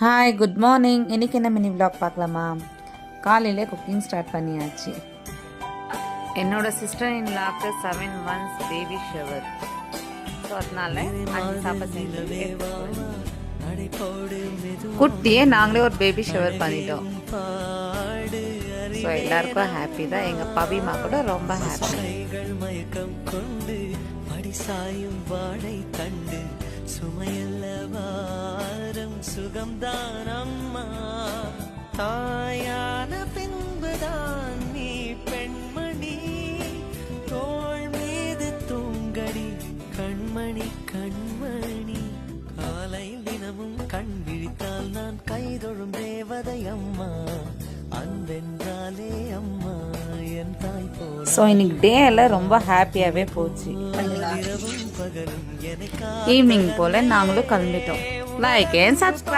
Hi good morning. இன்றைக்கி என்ன mini vlog பார்க்கலாமா? காலையில் குக்கிங் ஸ்டார்ட் பண்ணியாச்சு. என்னோடய சிஸ்டர் இன் லாக்கு 7 months பேபி ஷவர். ஸோ அதனால சாப்பாடு குட்டியே நாங்களே ஒரு பேபி ஷவர் பண்ணிட்டோம். ஸோ எல்லாருக்கும் ஹாப்பி தான். எங்கள் பவிமா கூட ரொம்ப ஹாப்பி. சுமையல்லவாரம் சுகம்தான் அம்மா, தாயான பின்புதான் நீ பெண்மணி, தோள் மீது தூங்கடி கண்மணி கண்மணி, காலை தினமும் கண் விழித்தால் நான் கைதொழும் தேவதை அம்மா, அன்பென்றாலே அம்மா என் தாய் போல. ஸோ இன்னைக்கு டே எல்லாம் ரொம்ப ஹாப்பியாகவே போச்சு. ஈவினிங் போல் நாங்களும் கிளம்பிட்டோம். Like and subscribe.